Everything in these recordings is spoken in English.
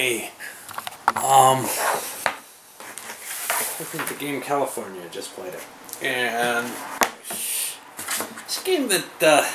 me. I think the game California, just played it. And it's a game that,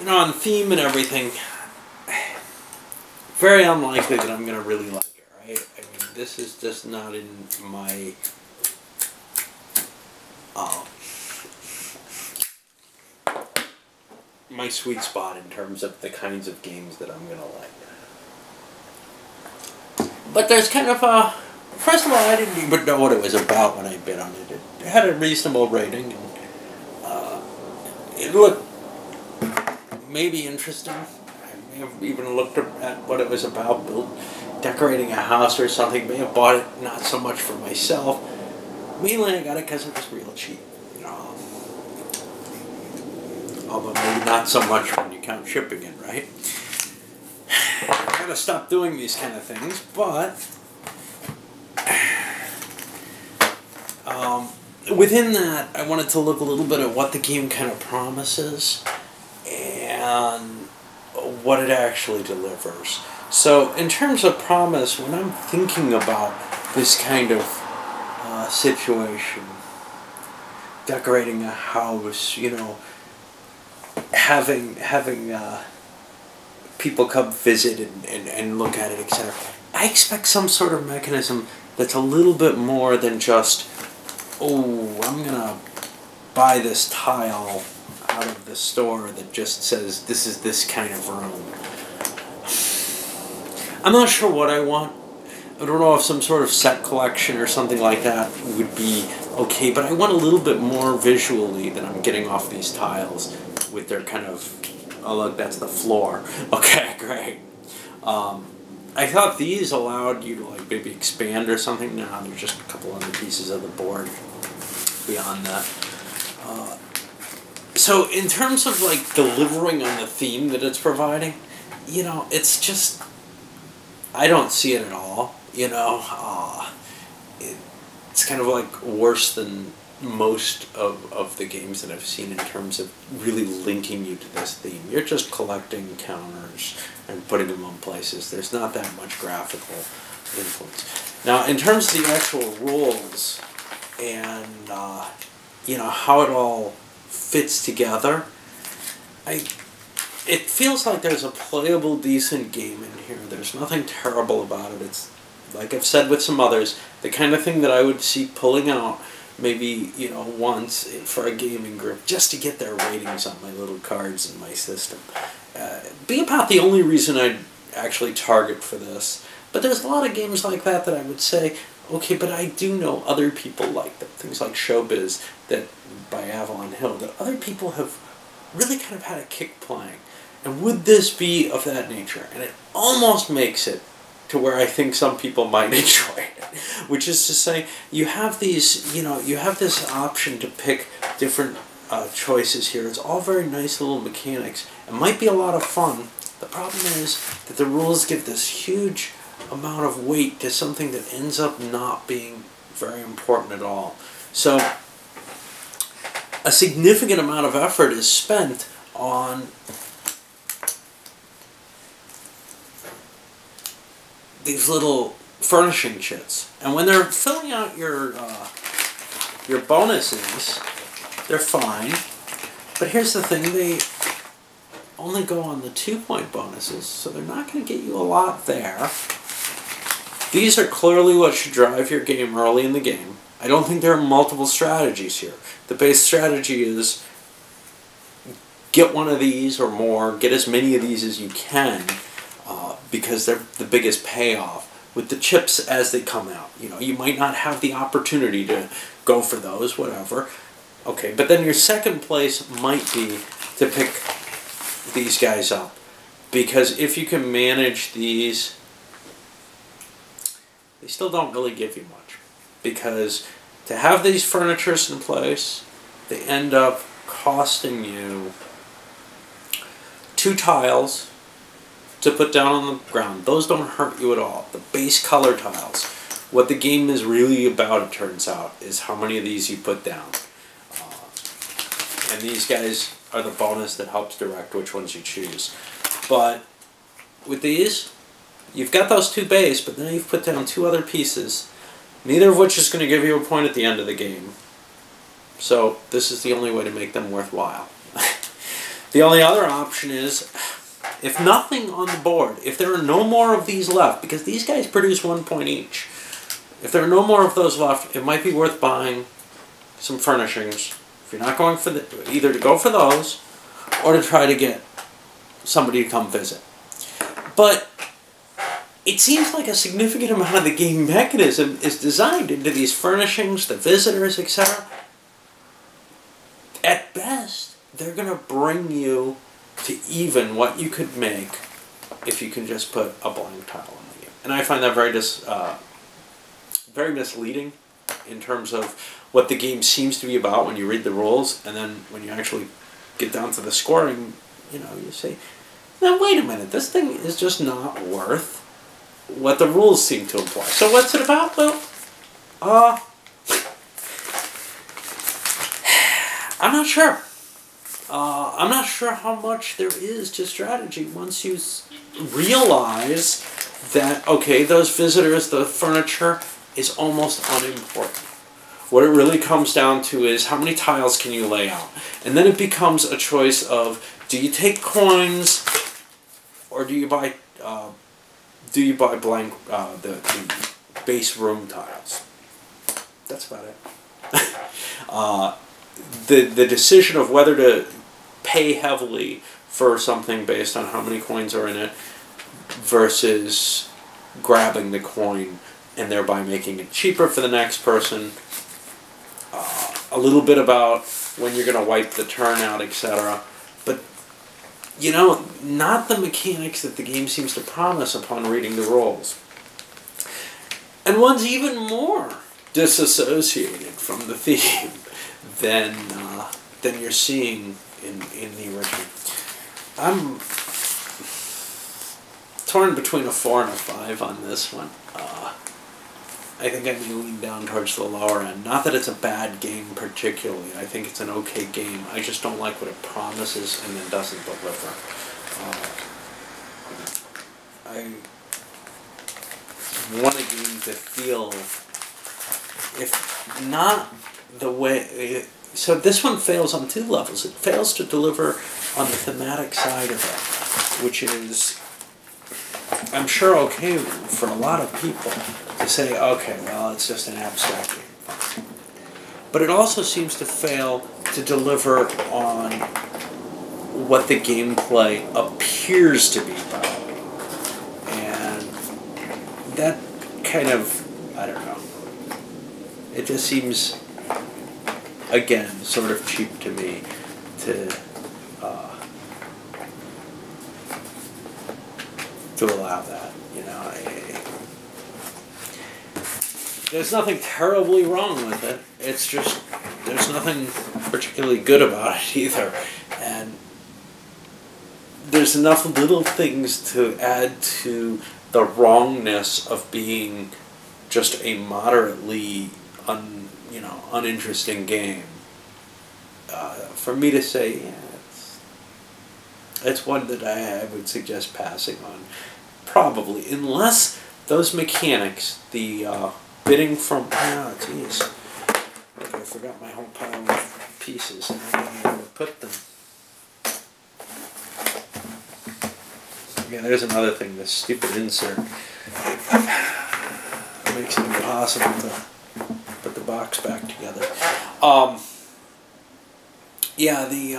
on theme and everything, very unlikely that I'm going to really like it, right? I mean, this is just not in my, my sweet spot in terms of the kinds of games that I'm going to like. But there's kind of a... First of all, I didn't even know what it was about when I bid on it. It had a reasonable rating, and it looked maybe interesting. I may have even looked at what it was about, decorating a house or something. May have bought it not so much for myself. Mainly I got it because it was real cheap. Although maybe not so much when you count shipping in, right? I gotta stop doing these kind of things, but within that, I wanted to look a little bit at what the game kind of promises and what it actually delivers. So, in terms of promise, when I'm thinking about this kind of situation, decorating a house, having people come visit and look at it, etc. I expect some sort of mechanism that's a little bit more than just, oh, I'm gonna buy this tile out of the store that just says this is this kind of room. I'm not sure what I want. I don't know if some sort of set collection or something like that would be okay, but I want a little bit more visually than I'm getting off these tiles with their kind of, oh look, that's the floor. Okay, great. I thought these allowed you to like maybe expand or something. No, they're just a couple other pieces of the board beyond that. So in terms of like delivering on the theme that it's providing, it's just, I don't see it at all. It's kind of like worse than most of the games that I've seen in terms of really linking you to this theme. You're just collecting counters and putting them on places. There's not that much graphical influence. Now, in terms of the actual rules and how it all fits together, it feels like there's a playable, decent game in here. There's nothing terrible about it. It's, like I've said with some others, the kind of thing that I would see pulling out maybe, once for a gaming group, just to get their ratings on my little cards in my system. Be about the only reason I'd actually target for this. But there's a lot of games like that I would say, okay, but I do know other people like them. Things like Showbiz by Avalon Hill, that other people have really kind of had a kick playing. And would this be of that nature? And it almost makes it to where I think some people might enjoy it. Which is to say, you have these, you have this option to pick different choices here. It's all very nice little mechanics. It might be a lot of fun. The problem is that the rules give this huge amount of weight to something that ends up not being very important at all. So, a significant amount of effort is spent on these little furnishing chits, and when they're filling out your bonuses, they're fine. But here's the thing: they only go on the 2-point bonuses, so they're not going to get you a lot there. These are clearly what should drive your game early in the game. I don't think there are multiple strategies here. The base strategy is get one of these or more, get as many of these as you can, because they're the biggest payoff. With the chips as they come out, you might not have the opportunity to go for those, whatever. Okay, but then your second place might be to pick these guys up, because if you can manage these, they still don't really give you much, because to have these furnitures in place, they end up costing you 2 tiles to put down on the ground. Those don't hurt you at all. The base color tiles. What the game is really about, it turns out, is how many of these you put down. And these guys are the bonus that helps direct which ones you choose. But with these, you've got those 2 base, but now you've put down 2 other pieces, neither of which is going to give you a point at the end of the game. So this is the only way to make them worthwhile. The only other option is, if nothing on the board, if there are no more of these left, because these guys produce 1 point each, if there are no more of those left, it might be worth buying some furnishings. If you're not going for either to go for those, or to try to get somebody to come visit. But it seems like a significant amount of the game mechanism is designed into these furnishings, the visitors, etc. At best, they're going to bring you to even what you could make if you can just put a blank tile in the game. And I find that very misleading in terms of what the game seems to be about when you read the rules, and then when you actually get down to the scoring, you say, now wait a minute, this thing is just not worth what the rules seem to imply. So what's it about? Well, I'm not sure. I'm not sure how much there is to strategy once you realize that, okay, those visitors, the furniture, is almost unimportant. What it really comes down to is how many tiles can you lay out. And then it becomes a choice of, do you take coins, or do you buy blank the base room tiles? That's about it. The decision of whether to pay heavily for something based on how many coins are in it versus grabbing the coin and thereby making it cheaper for the next person. A little bit about when you're going to wipe the turn out, etc. But, not the mechanics that the game seems to promise upon reading the rules. And one's even more disassociated from the theme than you're seeing in the original. I'm torn between a 4 and a 5 on this one. I think I may lean down towards the lower end. Not that it's a bad game particularly. I think it's an okay game. I just don't like what it promises and then doesn't deliver. I want a game to feel, if not the way... So this one fails on 2 levels. It fails to deliver on the thematic side of it, which is, I'm sure, okay for a lot of people to say, okay, well, it's just an abstract game. But it also seems to fail to deliver on what the gameplay appears to be about. And that kind of, I don't know, it just seems, again, sort of cheap to me to allow that. There's nothing terribly wrong with it. It's just, there's nothing particularly good about it either. And there's enough little things to add to the wrongness of being just a moderately uninteresting game. For me to say, yeah, it's one that I would suggest passing on. Probably, unless those mechanics, the bidding from, geez, I forgot my whole pile of pieces and I don't know where to put them. Yeah, there's another thing, this stupid insert. It makes it impossible to put the box back together. Yeah, the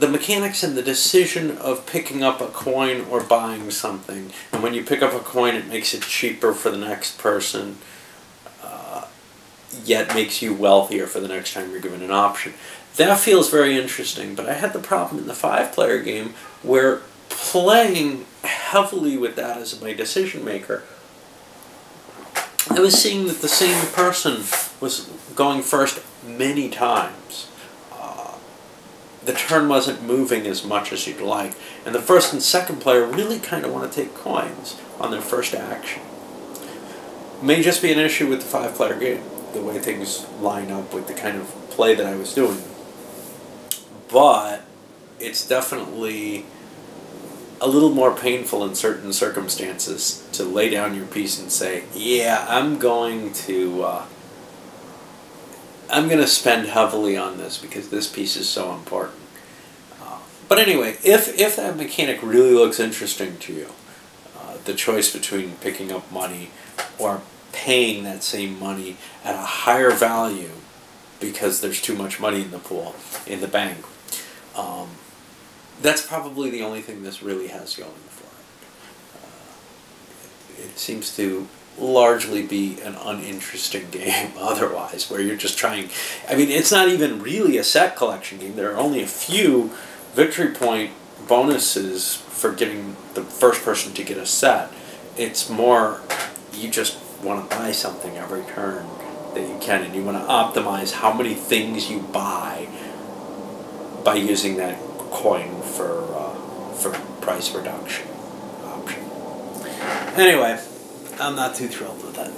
mechanics and the decision of picking up a coin or buying something, and when you pick up a coin it makes it cheaper for the next person, yet makes you wealthier for the next time you're given an option. That feels very interesting, but I had the problem in the 5-player game where playing heavily with that as my decision maker, I was seeing that the same person was going first many times. The turn wasn't moving as much as you'd like, and the first and second player really kind of want to take coins on their first action. May just be an issue with the 5-player game, the way things line up with the kind of play that I was doing. But it's definitely a little more painful in certain circumstances to lay down your piece and say, yeah, I'm going to spend heavily on this because this piece is so important. But anyway, if that mechanic really looks interesting to you, the choice between picking up money or paying that same money at a higher value because there's too much money in the pool, in the bank, that's probably the only thing this really has going for it. It seems to largely be an uninteresting game otherwise, where you're just trying... I mean, it's not even really a set collection game. There are only a few victory point bonuses for getting the first person to get a set. It's more, you just want to buy something every turn that you can, and you want to optimize how many things you buy by using that coin for price reduction option. Anyway, I'm not too thrilled with that.